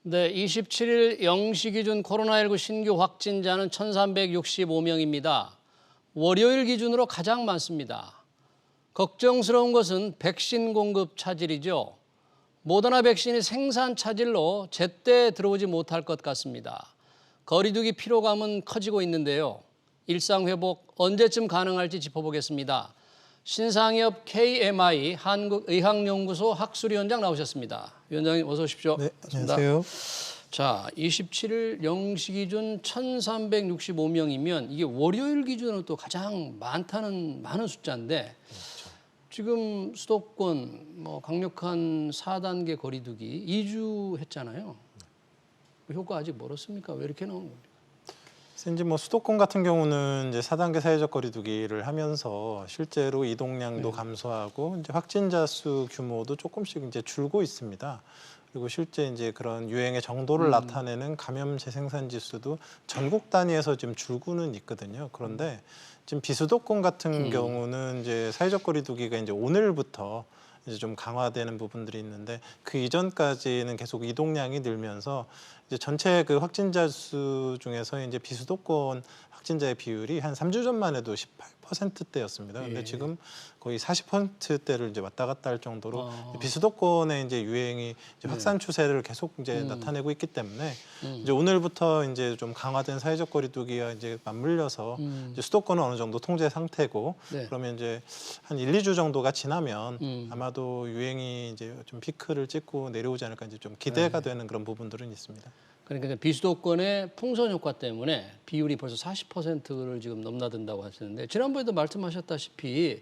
네, 27일 0시 기준 코로나19 신규 확진자는 1,365명입니다. 월요일 기준으로 가장 많습니다. 걱정스러운 것은 백신 공급 차질이죠. 모더나 백신이 생산 차질로 제때 들어오지 못할 것 같습니다. 거리두기 피로감은 커지고 있는데요. 일상 회복 언제쯤 가능할지 짚어보겠습니다. 신상엽 KMI 한국의학연구소 학술위원장 나오셨습니다. 위원장님 어서 오십시오. 네, 안녕하세요. 자, 27일 0시 기준 1,365명이면 이게 월요일 기준으로 또 가장 많은 숫자인데 지금 수도권 강력한 4단계 거리두기 2주 했잖아요. 효과 아직 멀었습니까? 왜 이렇게 나오는 겁니까? 이제 수도권 같은 경우는 이제 4단계 사회적 거리두기를 하면서 실제로 이동량도 감소하고 이제 확진자 수 규모도 조금씩 이제 줄고 있습니다. 그리고 실제 이제 그런 유행의 정도를 나타내는 감염 재생산 지수도 전국 단위에서 지금 줄고는 있거든요. 그런데 지금 비수도권 같은 경우는 이제 사회적 거리두기가 이제 오늘부터 이제 좀 강화되는 부분들이 있는데 그 이전까지는 계속 이동량이 늘면서 이제 전체 그 확진자 수 중에서 이제 비수도권 확진자의 비율이 한 3주 전만 해도 18%대였습니다. 근데 지금 거의 40%대를 이제 왔다 갔다 할 정도로 비수도권의 이제 유행이 이제 확산 추세를 계속 이제 나타내고 있기 때문에 이제 오늘부터 이제 좀 강화된 사회적 거리두기와 이제 맞물려서 이제 수도권은 어느 정도 통제 상태고 그러면 이제 한 1, 2주 정도가 지나면 아마도 유행이 이제 좀 피크를 찍고 내려오지 않을까 이제 좀 기대가 되는 그런 부분들은 있습니다. 그러니까 비수도권의 풍선 효과 때문에 비율이 벌써 40%를 지금 넘나든다고 하시는데 지난번에도 말씀하셨다시피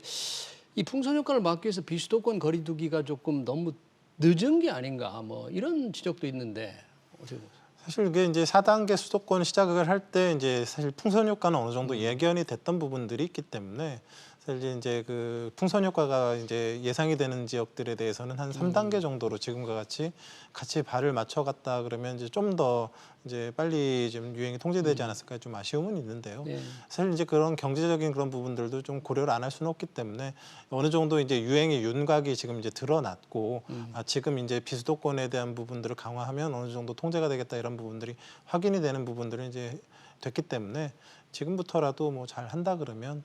이 풍선 효과를 막기 위해서 비수도권 거리두기가 조금 너무 늦은 게 아닌가 이런 지적도 있는데 어떻게 보세요? 사실 이게 이제 4단계 수도권 시작을 할 때 이제 사실 풍선 효과는 어느 정도 예견이 됐던 부분들이 있기 때문에 사실 이제 그 풍선 효과가 이제 예상이 되는 지역들에 대해서는 한 3단계 정도로 지금과 같이 발을 맞춰갔다 그러면 이제 좀 더 이제 빨리 좀 유행이 통제되지 않았을까 좀 아쉬움은 있는데요. 사실 이제 그런 경제적인 그런 부분들도 좀 고려를 안 할 수는 없기 때문에 어느 정도 이제 유행의 윤곽이 지금 이제 드러났고 지금 이제 비수도권에 대한 부분들을 강화하면 어느 정도 통제가 되겠다 이런 부분들이 확인이 되는 부분들은 이제 됐기 때문에 지금부터라도 뭐 잘 한다 그러면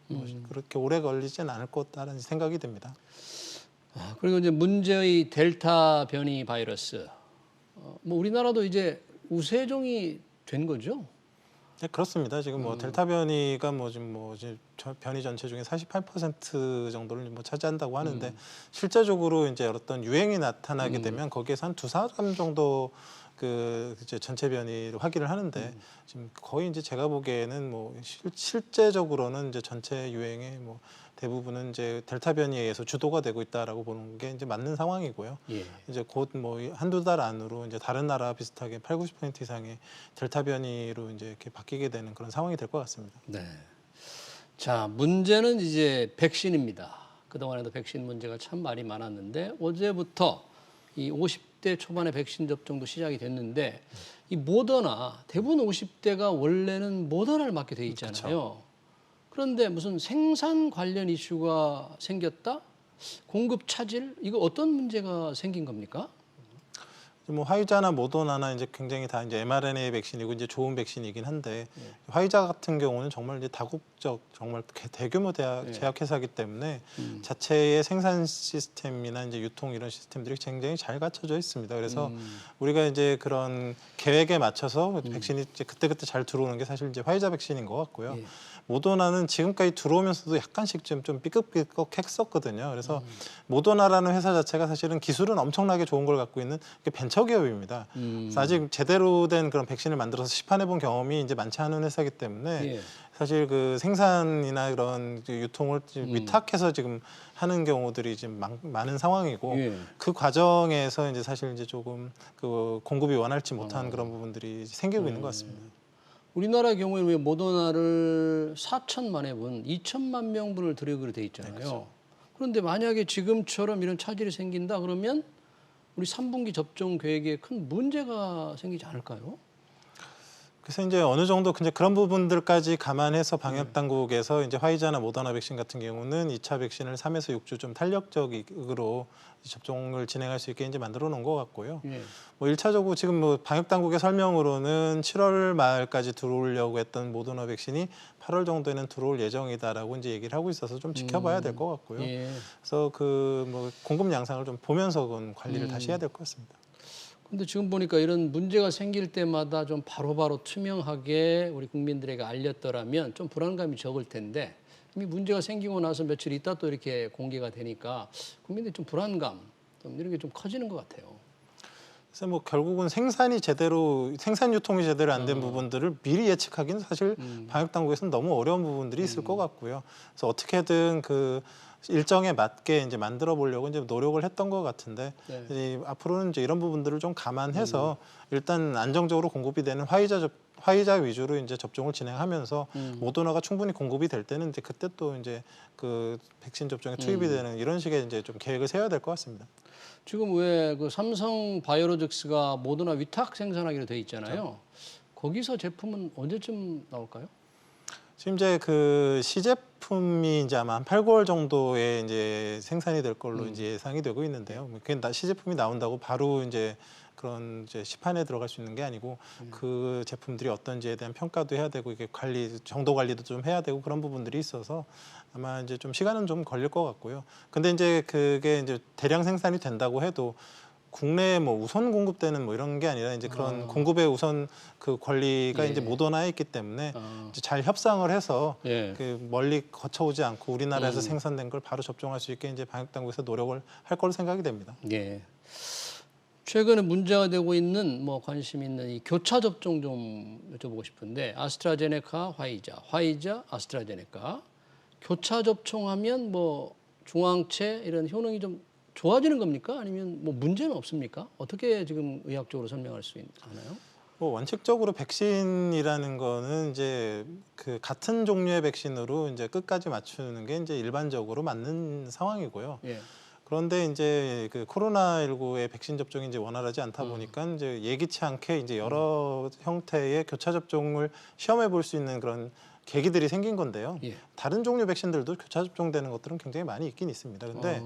그렇게 오래 걸리진 않을 것 같다는 생각이 듭니다. 그리고 이제 문제의 델타 변이 바이러스, 우리나라도 이제 우세종이 된 거죠? 네, 그렇습니다. 지금 델타 변이가 지금 변이 전체 중에 48% 정도를 차지한다고 하는데 실제적으로 이제 어떤 유행이 나타나게 되면 거기에서 한 2~4주 정도 그 이제 전체 변이를 확인을 하는데 지금 거의 이제 제가 보기에는 실제적으로는 이제 전체 유행의 대부분은 이제 델타 변이에 의해서 주도가 되고 있다라고 보는 게 이제 맞는 상황이고요. 이제 곧 한두 달 안으로 이제 다른 나라 비슷하게 80~90% 이상의 델타 변이로 이제 이렇게 바뀌게 되는 그런 상황이 될 것 같습니다. 네. 자, 문제는 이제 백신입니다. 그동안에도 백신 문제가 참 말이 많았는데 어제부터 이 50대 초반의 백신 접종도 시작이 됐는데 이 모더나 대부분 50대가 원래는 모더나를 맞게 돼 있잖아요. 그렇죠. 그런데 무슨 생산 관련 이슈가 생겼다? 공급 차질? 이거 어떤 문제가 생긴 겁니까? 화이자나 모더나나 이제 굉장히 다 이제 mRNA 백신이고 이제 좋은 백신이긴 한데 화이자 같은 경우는 정말 이제 다국적 정말 대규모 제약회사이기 때문에 자체의 생산 시스템이나 이제 유통 이런 시스템들이 굉장히 잘 갖춰져 있습니다. 그래서 우리가 이제 그런 계획에 맞춰서 백신이 이제 그때그때 잘 들어오는 게 사실 이제 화이자 백신인 것 같고요. 모더나는 지금까지 들어오면서도 약간씩 좀 삐걱삐걱 했었거든요. 그래서 모더나라는 회사 자체가 사실은 기술은 엄청나게 좋은 걸 갖고 있는 벤처 기업입니다. 그래서 아직 제대로 된 그런 백신을 만들어서 시판해 본 경험이 이제 많지 않은 회사이기 때문에 사실 그 생산이나 그런 유통을 위탁해서 지금 하는 경우들이 지금 많은 상황이고 그 과정에서 이제 사실 이제 조금 그 공급이 원활치 못한 그런 부분들이 생기고 있는 것 같습니다. 우리나라의 경우에는 왜 모더나를 4천만 회분, 2천만 명분을 들여기로 돼 있잖아요. 네, 그렇죠. 그런데 만약에 지금처럼 이런 차질이 생긴다 그러면 우리 3분기 접종 계획에 큰 문제가 생기지 않을까요? 그래서 이제 어느 정도 이제 그런 부분들까지 감안해서 방역 당국에서 이제 화이자나 모더나 백신 같은 경우는 2차 백신을 3에서 6주 좀 탄력적으로 접종을 진행할 수 있게 이제 만들어 놓은 것 같고요. 예. 뭐 1차적으로 지금 뭐 방역 당국의 설명으로는 7월 말까지 들어오려고 했던 모더나 백신이 8월 정도에는 들어올 예정이다라고 이제 얘기를 하고 있어서 좀 지켜봐야 될 것 같고요. 예. 그래서 그 뭐 공급 양상을 좀 보면서 그건 관리를 다시 해야 될 것 같습니다. 근데 지금 보니까 이런 문제가 생길 때마다 좀 바로바로 투명하게 우리 국민들에게 알렸더라면 좀 불안감이 적을 텐데 이미 문제가 생기고 나서 며칠 있다 또 이렇게 공개가 되니까 국민들이 좀 불안감 좀 이런 게 좀 커지는 것 같아요. 그래서 뭐 결국은 생산 유통이 제대로 안 된 부분들을 미리 예측하기는 사실 방역 당국에서는 너무 어려운 부분들이 있을 것 같고요. 그래서 어떻게든 그 일정에 맞게 이제 만들어 보려고 이제 노력을 했던 것 같은데 네. 이제 앞으로는 이제 이런 부분들을 좀 감안해서 일단 안정적으로 공급이 되는 화이자 위주로 이제 접종을 진행하면서 모더나가 충분히 공급이 될 때는 이제 그때 또 이제 그 백신 접종에 투입이 되는 이런 식의 이제 좀 계획을 세워야 될 것 같습니다. 지금 왜 그 삼성 바이오로직스가 모더나 위탁 생산하기로 돼 있잖아요. 거기서 제품은 언제쯤 나올까요? 지금 이제 그 시제품이 이제 아마 한 8, 9월 정도에 이제 생산이 될 걸로 이제 예상이 되고 있는데요. 그게 시제품이 나온다고 바로 이제 그런 이제 시판에 들어갈 수 있는 게 아니고 그 제품들이 어떤지에 대한 평가도 해야 되고 이게 정도 관리도 좀 해야 되고 그런 부분들이 있어서 아마 이제 좀 시간은 좀 걸릴 것 같고요. 근데 이제 그게 이제 대량 생산이 된다고 해도 국내에 뭐 우선 공급되는 뭐 이런 게 아니라 이제 그런 공급의 우선 그 권리가 이제 모더나에 있기 때문에 이제 잘 협상을 해서 예. 그 멀리 거쳐오지 않고 우리나라에서 생산된 걸 바로 접종할 수 있게 이제 방역 당국에서 노력을 할 걸로 생각이 됩니다. 예. 최근에 문제가 되고 있는 뭐 관심 있는 이 교차 접종 좀 여쭤보고 싶은데 아스트라제네카, 화이자, 아스트라제네카 교차 접종하면 뭐 중앙체 이런 효능이 좀 좋아지는 겁니까? 아니면 뭐 문제는 없습니까? 어떻게 지금 의학적으로 설명할 수 있나요? 뭐 원칙적으로 백신이라는 거는 이제 그 같은 종류의 백신으로 이제 끝까지 맞추는 게 이제 일반적으로 맞는 상황이고요. 예. 그런데 이제 그 코로나19의 백신 접종이 이제 원활하지 않다 보니까 이제 예기치 않게 이제 여러 형태의 교차 접종을 시험해 볼 수 있는 그런 계기들이 생긴 건데요. 예. 다른 종류 백신들도 교차 접종되는 것들은 굉장히 많이 있긴 있습니다. 근데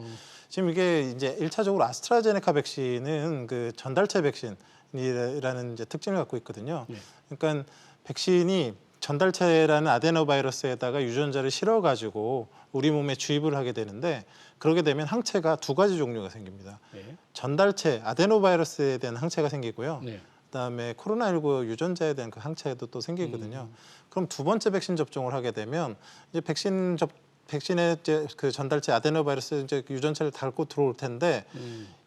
지금 이게 이제 1차적으로 아스트라제네카 백신은 그 전달체 백신이라는 이제 특징을 갖고 있거든요. 예. 그러니까 백신이 전달체라는 아데노바이러스에다가 유전자를 실어가지고 우리 몸에 주입을 하게 되는데 그러게 되면 항체가 두 가지 종류가 생깁니다. 예. 전달체 아데노바이러스에 대한 항체가 생기고요. 네. 그다음에 코로나19 유전자에 대한 그 항체도 또 생기거든요. 그럼 두 번째 백신 접종을 하게 되면 이제 백신의 이제 그 전달체 아데노바이러스 이제 유전체를 닳고 들어올 텐데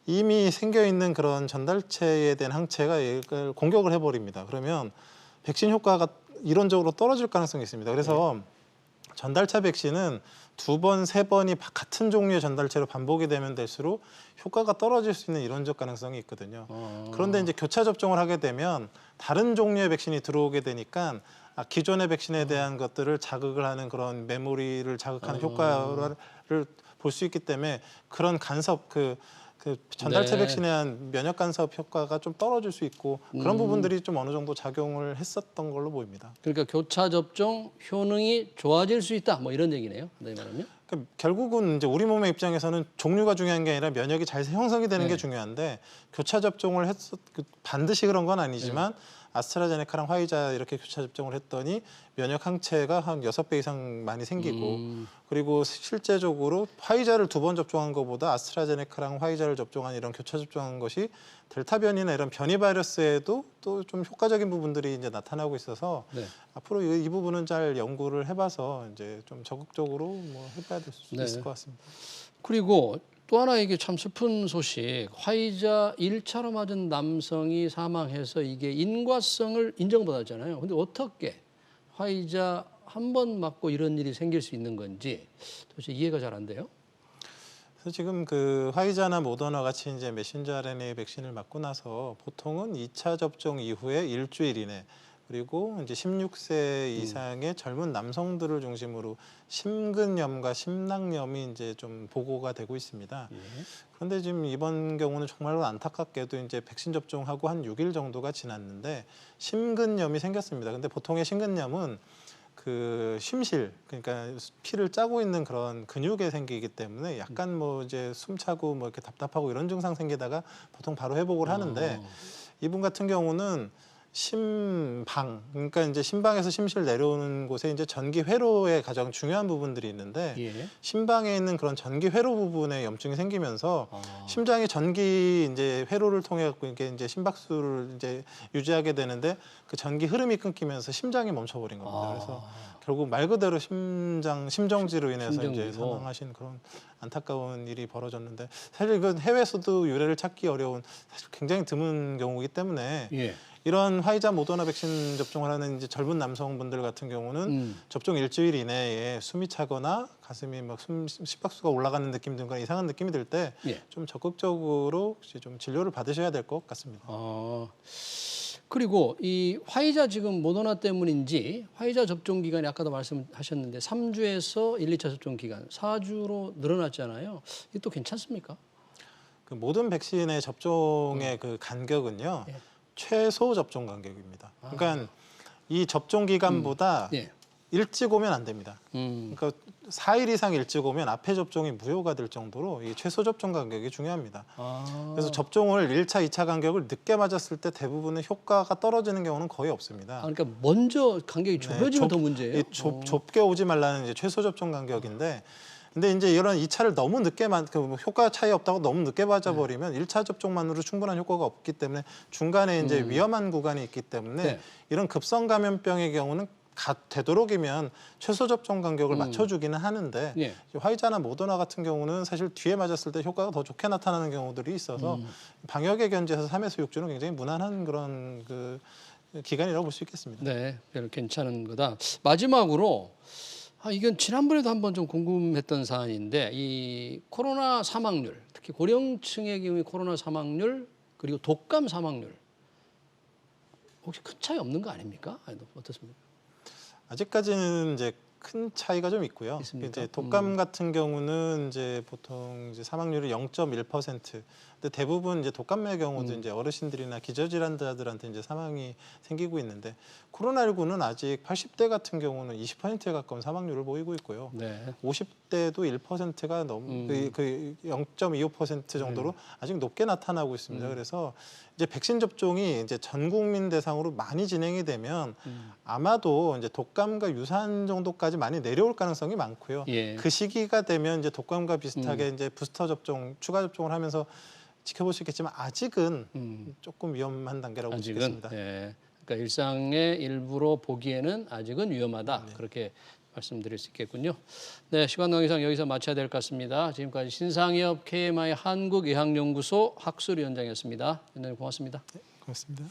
이미 생겨 있는 그런 전달체에 대한 항체가 이걸 공격을 해버립니다. 그러면 백신 효과가 이론적으로 떨어질 가능성이 있습니다. 그래서 전달체 백신은 두 번, 세 번이 같은 종류의 전달체로 반복이 되면 될수록 효과가 떨어질 수 있는 이론적 가능성이 있거든요. 그런데 이제 교차 접종을 하게 되면 다른 종류의 백신이 들어오게 되니까 기존의 백신에 대한 것들을 자극을 하는 그런 메모리를 자극하는 효과를 볼 수 있기 때문에 그런 간섭 그 전달체 네. 백신에 대한 면역 간섭 효과가 좀 떨어질 수 있고 그런 부분들이 좀 어느 정도 작용을 했었던 걸로 보입니다. 그러니까 교차 접종 효능이 좋아질 수 있다. 뭐 이런 얘기네요. 네, 말하면. 그러니까 결국은 이제 우리 몸의 입장에서는 종류가 중요한 게 아니라 면역이 잘 형성이 되는 게 중요한데 교차 접종을 반드시 그런 건 아니지만 아스트라제네카랑 화이자 이렇게 교차 접종을 했더니 면역 항체가 한 6배 이상 많이 생기고 그리고 실제적으로 화이자를 두 번 접종한 것보다 아스트라제네카랑 화이자를 접종한 이런 교차 접종한 것이 델타 변이나 이런 변이 바이러스에도 또 좀 효과적인 부분들이 이제 나타나고 있어서 네. 앞으로 이 부분은 잘 연구를 해봐서 이제 좀 적극적으로 뭐 해봐야 될 수 네. 있을 것 같습니다. 그리고 또 하나 이게 참 슬픈 소식. 화이자 1차로 맞은 남성이 사망해서 이게 인과성을 인정받았잖아요. 근데 어떻게 화이자 한 번 맞고 이런 일이 생길 수 있는 건지 도대체 이해가 잘 안 돼요. 그래서 지금 그 화이자나 모더나 같이 이제 메신저 RNA 백신을 맞고 나서 보통은 2차 접종 이후에 일주일 이내 그리고 이제 16세 이상의 젊은 남성들을 중심으로 심근염과 심낭염이 이제 좀 보고가 되고 있습니다. 예. 그런데 지금 이번 경우는 정말로 안타깝게도 이제 백신 접종하고 한 6일 정도가 지났는데 심근염이 생겼습니다. 근데 보통의 심근염은 그 심실, 그러니까 피를 짜고 있는 그런 근육에 생기기 때문에 약간 뭐 이제 숨차고 뭐 이렇게 답답하고 이런 증상 생기다가 보통 바로 회복을 하는데 이분 같은 경우는 심방, 그러니까 이제 심방에서 심실 내려오는 곳에 이제 전기 회로의 가장 중요한 부분들이 있는데 예. 심방에 있는 그런 전기 회로 부분에 염증이 생기면서 아. 심장이 전기 이제 회로를 통해 갖고 이게 이제 심박수를 이제 유지하게 되는데 그 전기 흐름이 끊기면서 심장이 멈춰버린 겁니다. 그래서 결국 말 그대로 심정지로 인해서 이제 심정지로. 사망하신 그런 안타까운 일이 벌어졌는데 사실 이건 해외에서도 유래를 찾기 어려운 사실 굉장히 드문 경우이기 때문에 예. 이런 화이자 모더나 백신 접종을 하는 이제 젊은 남성분들 같은 경우는 접종 일주일 이내에 숨이 차거나 가슴이 막 심박수가 올라가는 느낌 든거나 이상한 느낌이 들 때 좀 예. 적극적으로 좀 진료를 받으셔야 될 것 같습니다. 그리고 이 화이자 지금 모더나 때문인지 화이자 접종 기간이 아까도 말씀하셨는데 3주에서 1, 2차 접종 기간 4주로 늘어났잖아요. 이게 또 괜찮습니까? 그 모든 백신의 접종의 그 간격은요. 예. 최소 접종 간격입니다. 그러니까 이 접종 기간보다 예. 일찍 오면 안 됩니다. 그러니까 4일 이상 일찍 오면 앞에 접종이 무효가 될 정도로 이 최소 접종 간격이 중요합니다. 그래서 접종을 1차, 2차 간격을 늦게 맞았을 때 대부분의 효과가 떨어지는 경우는 거의 없습니다. 그러니까 먼저 간격이 좁혀지면 더 문제예요. 좁게 오지 말라는 이제 최소 접종 간격인데 근데 이제 이런 2차를 너무 늦게 효과 차이 없다고 너무 늦게 맞아버리면 1차 접종만으로 충분한 효과가 없기 때문에 중간에 이제 위험한 구간이 있기 때문에 네. 이런 급성 감염병의 경우는 되도록이면 최소 접종 간격을 맞춰주기는 하는데 예. 화이자나 모더나 같은 경우는 사실 뒤에 맞았을 때 효과가 더 좋게 나타나는 경우들이 있어서 방역에 견지해서 3에서 6주는 굉장히 무난한 그런 그 기간이라고 볼 수 있겠습니다. 네, 별로 괜찮은 거다. 마지막으로 이건 지난번에도 한번 좀 궁금했던 사안인데 이 코로나 사망률, 특히 고령층의 경우에 코로나 사망률 그리고 독감 사망률 혹시 큰 차이 없는 거 아닙니까? 어떻습니까? 아직까지는 이제 큰 차이가 좀 있고요. 있습니까? 이제 독감 같은 경우는 이제 보통 이제 사망률이 0.1%. 근데 대부분 이제 독감의 경우도 이제 어르신들이나 기저질환자들한테 이제 사망이 생기고 있는데 코로나19는 아직 80대 같은 경우는 20%에 가까운 사망률을 보이고 있고요. 네. 50대도 1%가 그 0.25% 정도로 아직 높게 나타나고 있습니다. 그래서 이제 백신 접종이 이제 전 국민 대상으로 많이 진행이 되면 아마도 이제 독감과 유사한 정도까지 많이 내려올 가능성이 많고요. 예. 그 시기가 되면 이제 독감과 비슷하게 이제 부스터 접종, 추가 접종을 하면서 지켜볼 수 있겠지만 아직은 조금 위험한 단계라고 볼 수 아직은 있겠습니다. 예. 그러니까 일상의 일부로 보기에는 아직은 위험하다. 그렇게 말씀드릴 수 있겠군요. 네, 시간 관계상 여기서 마쳐야 될 것 같습니다. 지금까지 신상엽 KMI 한국의학연구소 학술위원장이었습니다. 위원장님 고맙습니다. 네, 고맙습니다.